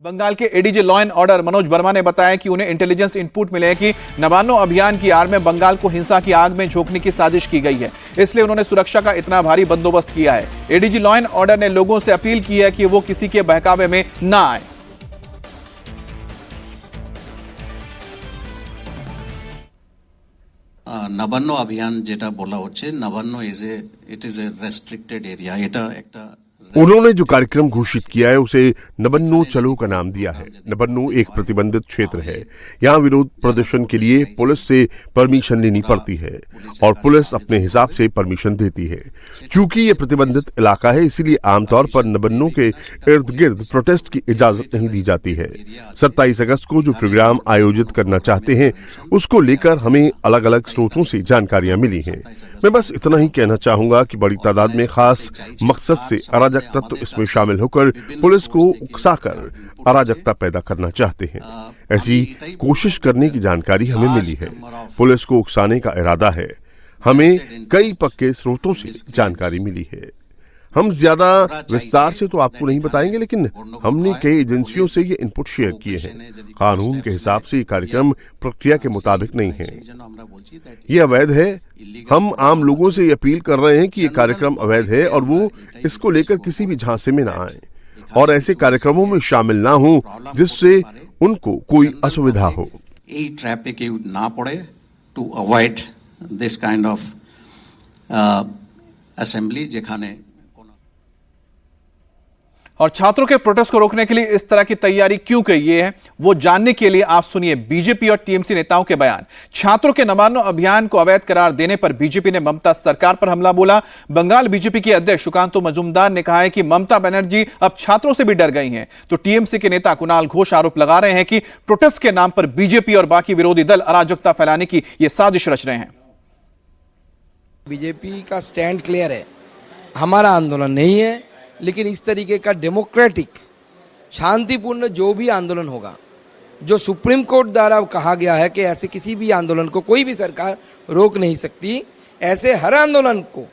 बंगाल के ADG law and order Manoj Verma ने बताया कि उन्हें इंटेलिजेंस इनपुट मिले हैं कि नवान्नो अभियान की आड़ में बंगाल को हिंसा की आग में झोंकने की साजिश की गई है, इसलिए उन्होंने सुरक्षा का इतना भारी बंदोबस्त किया है। एडीजी लॉ एंड ऑर्डर ने लोगों से अपील की है कि वो किसी के बहकावे में ना आए। नवान्नो अभियान जेटा बोला होच्छे, नवान्नो it is a restricted area. एटा एकटा उन्होंने जो कार्यक्रम घोषित किया है उसे नबन्नो चलो का नाम दिया है। नबन्नो एक प्रतिबंधित क्षेत्र है। यहाँ विरोध प्रदर्शन के लिए पुलिस से परमिशन लेनी पड़ती है और पुलिस अपने हिसाब से परमिशन देती है। क्योंकि ये प्रतिबंधित इलाका है, इसीलिए आमतौर पर नबन्नो के इर्द गिर्द प्रोटेस्ट की इजाजत नहीं दी जाती है। 27 अगस्त को जो प्रोग्राम आयोजित करना चाहते हैं उसको लेकर हमें अलग अलग स्रोतों से जानकारियां मिली हैं। मैं बस इतना ही कहना चाहूंगा कि बड़ी तादाद में खास मकसद से अराजक तत्व इसमें शामिल होकर पुलिस को उकसाकर अराजकता पैदा करना चाहते हैं। ऐसी कोशिश करने की जानकारी हमें मिली है। पुलिस को उकसाने का इरादा है। हमें कई पक्के स्रोतों से जानकारी मिली है। हम ज्यादा विस्तार से तो आपको नहीं बताएंगे, लेकिन हमने कई एजेंसियों से ये इनपुट शेयर किए हैं। कानून के हिसाब से ये कार्यक्रम प्रक्रिया के मुताबिक नहीं है, ये अवैध है। हम आम लोगों से ये अपील कर रहे हैं कि ये कार्यक्रम अवैध है और वो इसको लेकर किसी भी झांसे में ना आए और ऐसे कार्यक्रमों में शामिल ना हो जिससे उनको कोई असुविधा हो। ट्रैप पे ना पड़े to avoid this kind of assembly जेखाने। और छात्रों के प्रोटेस्ट को रोकने के लिए इस तरह की तैयारी क्यों की गई है, वो जानने के लिए आप सुनिए बीजेपी और टीएमसी नेताओं के बयान। छात्रों के नवान्नो अभियान को अवैध करार देने पर बीजेपी ने ममता सरकार पर हमला बोला। बंगाल बीजेपी के अध्यक्ष सुकांतो मजूमदार ने कहा है कि ममता बनर्जी अब छात्रों से भी डर गई हैं। तो टीएमसी के नेता कुणाल घोष आरोप लगा रहे हैं कि प्रोटेस्ट के नाम पर बीजेपी और बाकी विरोधी दल अराजकता फैलाने की यह साजिश रच रहे हैं। बीजेपी का स्टैंड क्लियर है, हमारा आंदोलन नहीं है, लेकिन इस तरीके का डेमोक्रेटिक शांतिपूर्ण जो भी आंदोलन होगा, जो सुप्रीम कोर्ट द्वारा कहा गया है कि ऐसे किसी भी आंदोलन को कोई भी सरकार रोक नहीं सकती, ऐसे हर आंदोलन को,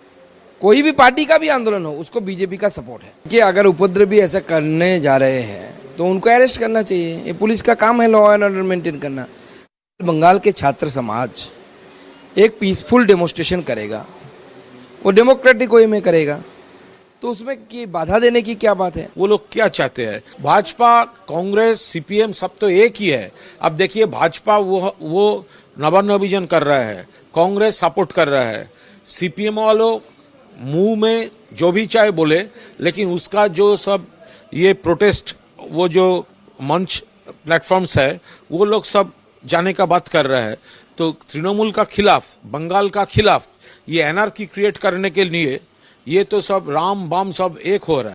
कोई भी पार्टी का भी आंदोलन हो, उसको बीजेपी का सपोर्ट है। कि अगर उपद्रवी ऐसा करने जा रहे हैं तो उनको अरेस्ट करना चाहिए। ये पुलिस का काम है लॉ एंड ऑर्डर मेंटेन करना। बंगाल के छात्र समाज एक पीसफुल डेमोन्स्ट्रेशन करेगा, वो डेमोक्रेटिक वे में करेगा, तो उसमें की बाधा देने की क्या बात है? वो लोग क्या चाहते हैं? भाजपा, कांग्रेस, सीपीएम सब तो एक ही है। अब देखिए भाजपा वो नवान्नो अभियान कर रहा है, कांग्रेस सपोर्ट कर रहा है, सीपीएम वालों मुंह में जो भी चाहे बोले, लेकिन उसका जो सब ये प्रोटेस्ट, वो जो मंच प्लेटफॉर्म्स है, वो लोग सब जाने का बात कर रहा है। तो तृणमूल का खिलाफ, बंगाल का खिलाफ ये एनआरकी क्रिएट करने के लिए ये तो सब राम बाम सब एक हो रहा है।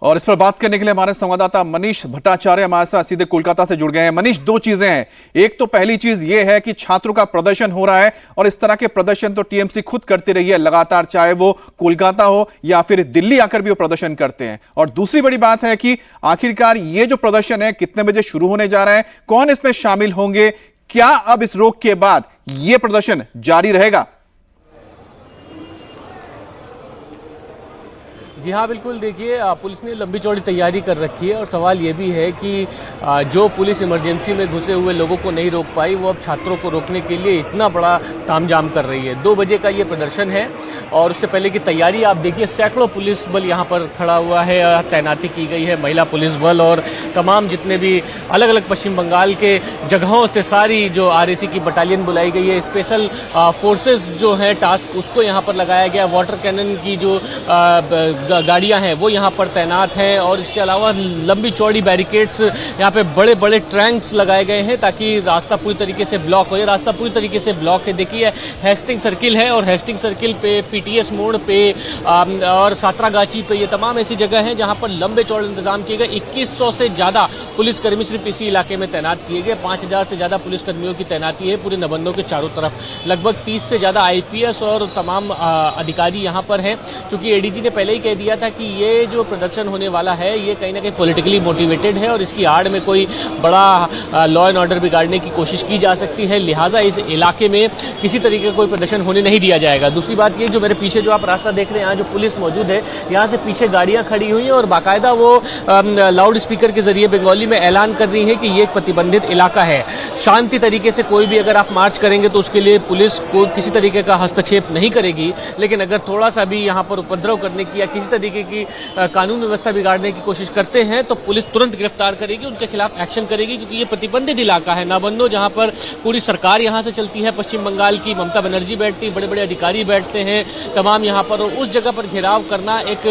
और इस पर बात करने के लिए हमारे संवाददाता मनीष भट्टाचार्य हमारे साथ सीधे कोलकाता से जुड़ गए हैं। मनीष, दो चीजें हैं। एक तो पहली चीज यह है कि छात्रों का प्रदर्शन हो रहा है और इस तरह के प्रदर्शन तो टीएमसी खुद करती रही है लगातार, चाहे वो कोलकाता हो या फिर दिल्ली आकर भी वो प्रदर्शन करते हैं। और दूसरी बड़ी बात है कि आखिरकार ये जो प्रदर्शन है कितने बजे शुरू होने जा रहा है, कौन इसमें शामिल होंगे, क्या अब इस रोक के बाद यह प्रदर्शन जारी रहेगा? जी हाँ, बिल्कुल। देखिए, पुलिस ने लंबी चौड़ी तैयारी कर रखी है और सवाल ये भी है कि जो पुलिस इमरजेंसी में घुसे हुए लोगों को नहीं रोक पाई, वो अब छात्रों को रोकने के लिए इतना बड़ा तामझाम कर रही है। 2 बजे का ये प्रदर्शन है और उससे पहले की तैयारी आप देखिए, सैकड़ों पुलिस बल यहाँ पर खड़ा हुआ है, तैनाती की गई है, महिला पुलिस बल और तमाम जितने भी अलग अलग पश्चिम बंगाल के जगहों से सारी जो आरएसी की बटालियन बुलाई गई है, स्पेशल फोर्सेस जो है टास्क, उसको यहाँ पर लगाया गया। वाटर कैनन की जो गाड़ियां हैं वो यहाँ पर तैनात हैं और इसके अलावा लंबी चौड़ी बैरिकेड्स, यहाँ पे बड़े बड़े ट्रैंक्स लगाए गए हैं ताकि रास्ता पूरी तरीके से ब्लॉक हो। ये रास्ता पूरी तरीके से ब्लॉक है। देखिए, हेस्टिंग सर्किल है और हेस्टिंग सर्किल पे, पीटीएस मोड़ पे और सातरागाची पे, ये तमाम ऐसी जगह हैं जहाँ पर लंबे चौड़े इंतजाम किए गए। 2100 से ज्यादा पुलिसकर्मी सिर्फ इसी इलाके में तैनात किए गए। 5000 से ज्यादा पुलिसकर्मियों की तैनाती है पूरे नबन्नो के चारों तरफ। लगभग 30 से ज्यादा आईपीएस और तमाम अधिकारी यहाँ पर हैं। चूंकि एडीजी ने पहले ही कह दिया था कि ये जो प्रदर्शन होने वाला है ये कहीं ना कहीं पॉलिटिकली मोटिवेटेड है और इसकी आड़ में कोई बड़ा लॉ एंड ऑर्डर बिगाड़ने की कोशिश की जा सकती है, लिहाजा इस इलाके में किसी तरीके का कोई प्रदर्शन होने नहीं दिया जाएगा। दूसरी बात ये, जो मेरे पीछे जो आप रास्ता देख रहे हैं, यहाँ जो पुलिस मौजूद है, यहाँ से पीछे गाड़ियां खड़ी हुई हैं और बाकायदा वो लाउड स्पीकर के जरिए बंगाली में ऐलान कर रही है कि ये एक प्रतिबंधित इलाका है। शांति तरीके से कोई भी अगर आप मार्च करेंगे तो उसके लिए पुलिस को किसी तरीके का हस्तक्षेप नहीं करेगी, लेकिन अगर थोड़ा सा भी यहाँ पर उपद्रव करने की या किसी तरीके की कानून व्यवस्था बिगाड़ने की कोशिश करते हैं तो पुलिस तुरंत गिरफ्तार करेगी, उनके खिलाफ एक्शन करेगी, क्योंकि ये प्रतिबंधित इलाका है नवान्नो, जहां पर पूरी सरकार यहां से चलती है। पश्चिम बंगाल की ममता बनर्जी बैठती है, बड़े बड़े अधिकारी बैठते हैं तमाम यहां पर, और उस जगह पर घेराव करना एक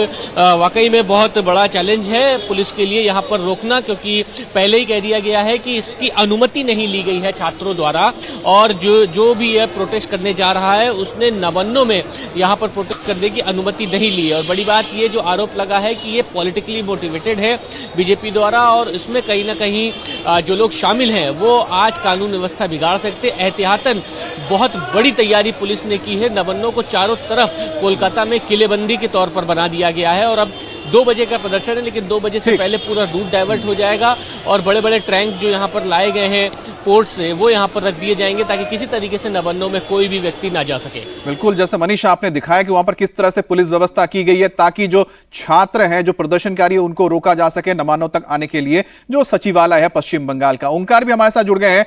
वाकई में बहुत बड़ा चैलेंज है पुलिस के लिए यहां पर रोकना, क्योंकि पहले ही कह दिया गया है कि इसकी अनुमति नहीं ली गई है छात्रों द्वारा, और जो भी यह प्रोटेस्ट करने जा रहा है उसने नवान्नो में यहां पर प्रोटेस्ट करने की अनुमति नहीं ली है। और बड़ी बात ये जो आरोप लगा है कि ये पॉलिटिकली मोटिवेटेड है बीजेपी द्वारा, और इसमें कहीं ना कहीं जो लोग शामिल हैं वो आज कानून व्यवस्था बिगाड़ सकते। एहतियातन बहुत बड़ी तैयारी पुलिस ने की है, नवान्नो को चारों तरफ कोलकाता में किलेबंदी के तौर पर बना दिया गया है, और अब 2 बजे का प्रदर्शन है, लेकिन 2 बजे से पहले पूरा रूट डाइवर्ट हो जाएगा और बड़े बड़े टैंक जो यहाँ पर लाए गए हैं पोर्ट से वो यहाँ पर रख दिए जाएंगे ताकि किसी तरीके से नवान्नो में कोई भी व्यक्ति ना जा सके। बिल्कुल, जैसे मनीष आपने दिखाया कि वहां पर किस तरह से पुलिस व्यवस्था की गई है ताकि जो छात्र हैं, जो प्रदर्शनकारी है, उनको रोका जा सके नवान्नो तक आने के लिए, जो सचिवालय है पश्चिम बंगाल का। ओंकार भी हमारे साथ जुड़ गए हैं।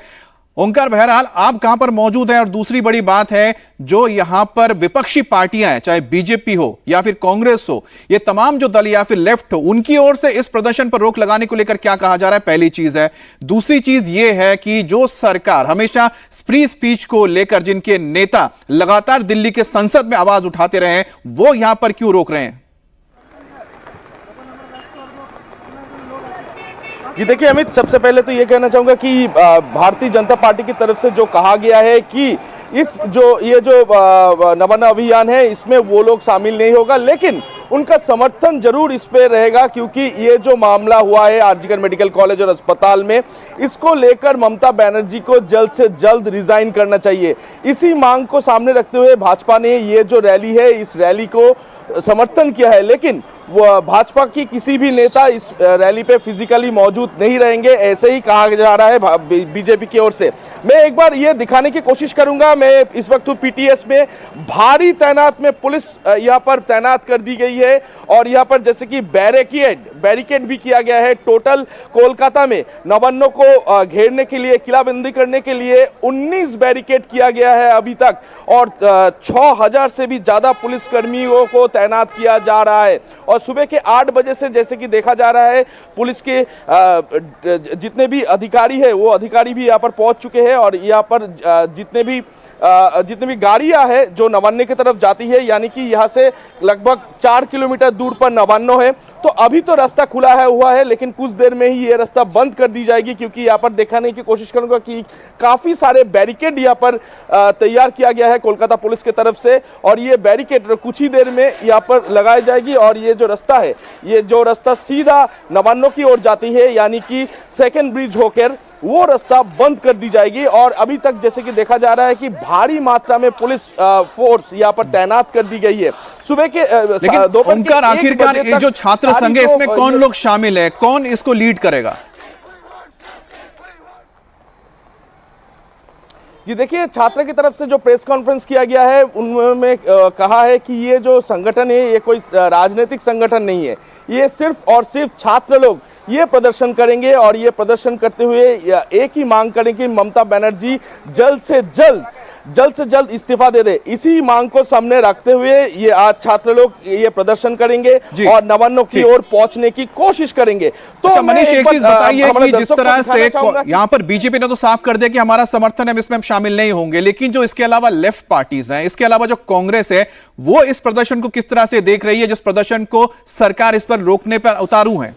ओंकार, बहरहाल आप कहां पर मौजूद हैं? और दूसरी बड़ी बात है, जो यहां पर विपक्षी पार्टियां हैं, चाहे बीजेपी हो या फिर कांग्रेस हो, ये तमाम जो दल या फिर लेफ्ट हो, उनकी ओर से इस प्रदर्शन पर रोक लगाने को लेकर क्या कहा जा रहा है? पहली चीज है। दूसरी चीज ये है कि जो सरकार हमेशा फ्री स्पीच को लेकर जिनके नेता लगातार दिल्ली के संसद में आवाज उठाते रहे हैं, वो यहां पर क्यों रोक रहे हैं? जी देखिए अमित, सबसे पहले तो ये कहना चाहूंगा कि भारतीय जनता पार्टी की तरफ से जो कहा गया है कि ये जो नवान्नो अभियान है इसमें वो लोग शामिल नहीं होगा, लेकिन उनका समर्थन जरूर इस पे रहेगा, क्योंकि ये जो मामला हुआ है आरजीकर मेडिकल कॉलेज और अस्पताल में, इसको लेकर ममता बनर्जी को जल्द से जल्द रिजाइन करना चाहिए। इसी मांग को सामने रखते हुए भाजपा ने ये जो रैली है, इस रैली को समर्थन किया है, लेकिन वो भाजपा की किसी भी नेता इस रैली पे फिजिकली मौजूद नहीं रहेंगे, ऐसे ही कहा जा रहा है बीजेपी की ओर से। मैं एक बार ये दिखाने की कोशिश करूंगा, मैं इस वक्त हूँ पीटीएस में, भारी तैनात में पुलिस यहाँ पर तैनात कर दी गई है, और यहाँ पर जैसे कि बैरिकेड भी किया गया है। टोटल कोलकाता में नवान्नो को घेरने के लिए, किलाबंदी करने के लिए 19 बैरिकेड किया गया है अभी तक, और 6000 से भी ज्यादा पुलिस कर्मियों को तैनात किया जा रहा है। और सुबह के 8 बजे से जैसे कि देखा जा रहा है, पुलिस के जितने भी अधिकारी है वो अधिकारी भी यहाँ पर पहुंच चुके हैं, और यहाँ पर जितने भी गाड़ियां है जो नवान्नो की तरफ जाती है, यानी कि यहाँ से लगभग 4 किलोमीटर दूर पर नवान्नो है, तो अभी तो रास्ता खुला हुआ है, लेकिन कुछ देर में ही ये रास्ता बंद कर दी जाएगी, क्योंकि यहाँ पर दिखाने की कोशिश करूंगा कि काफी सारे बैरिकेड यहाँ पर तैयार किया गया है कोलकाता पुलिस की तरफ से, और ये बैरिकेड कुछ ही देर में यहाँ पर लगाई जाएगी, और ये जो रास्ता है, ये जो रास्ता सीधा नवान्नो की ओर जाती है, यानी कि सेकेंड ब्रिज होकर वो रास्ता बंद कर दी जाएगी। और अभी तक जैसे कि देखा जा रहा है कि भारी मात्रा में पुलिस फोर्स यहाँ पर तैनात कर दी गई है। सुबह के लेकिन ओंकार, आखिरकार ये जो छात्र संघ है, इसमें कौन लोग शामिल है, कौन इसको लीड करेगा? जी देखिए, छात्र की तरफ से जो प्रेस कॉन्फ्रेंस किया गया है उनमें कहा है कि ये जो संगठन है ये कोई राजनीतिक संगठन नहीं है, ये सिर्फ और सिर्फ छात्र लोग ये प्रदर्शन करेंगे, और ये प्रदर्शन करते हुए एक ही मांग करेंगे कि ममता बनर्जी जल्द से जल्द इस्तीफा दे दे। इसी मांग को सामने रखते हुए ये आज छात्र लोग ये प्रदर्शन करेंगे और नवान्नो की ओर पहुंचने की कोशिश करेंगे। तो अच्छा मनीष, एक चीज बताइए कि जिस तरह से यहाँ पर बीजेपी ने तो साफ कर दिया कि हमारा समर्थन है, इसमें हम शामिल नहीं होंगे, लेकिन जो इसके अलावा लेफ्ट पार्टीज हैं, इसके अलावा जो कांग्रेस है, वो इस प्रदर्शन को किस तरह से देख रही है, जिस प्रदर्शन को सरकार इस पर रोकने पर उतारू है?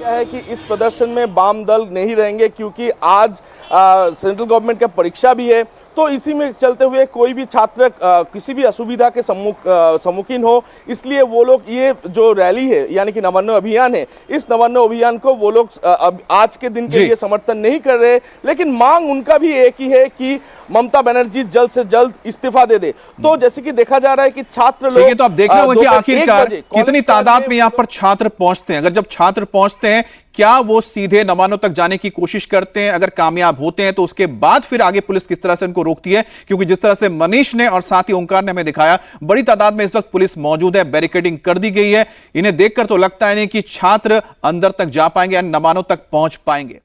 है कि इस प्रदर्शन में वाम दल नहीं रहेंगे, क्योंकि आज सेंट्रल गवर्नमेंट का परीक्षा भी है, तो इसी में चलते हुए कोई भी छात्र किसी भी असुविधा के सम्मुखीन हो, इसलिए वो लोग ये जो रैली है यानी कि नवान्न अभियान है, इस नवान्न अभियान को वो लोग आज के दिन के लिए समर्थन नहीं कर रहे, लेकिन मांग उनका भी एक ही है कि ममता बनर्जी जल्द से जल्द इस्तीफा दे दे। तो जैसे कि देखा जा रहा है कि छात्र लोग, तो आप देख रहे होंगे कि आखिरकार कितनी तादाद में यहां पर छात्र पहुंचते हैं। अगर जब छात्र पहुंचते हैं, क्या वो सीधे नवान्नों तक जाने की कोशिश करते हैं? अगर कामयाब होते हैं तो उसके बाद फिर आगे पुलिस किस तरह से उनको रोकती है? क्योंकि जिस तरह से मनीष ने और साथ ही ओंकार ने हमें दिखाया, बड़ी तादाद में इस वक्त पुलिस मौजूद है, बैरिकेडिंग कर दी गई है। इन्हें देखकर तो लगता है नहीं कि छात्र अंदर तक जा पाएंगे या नवान्नों तक पहुंच पाएंगे।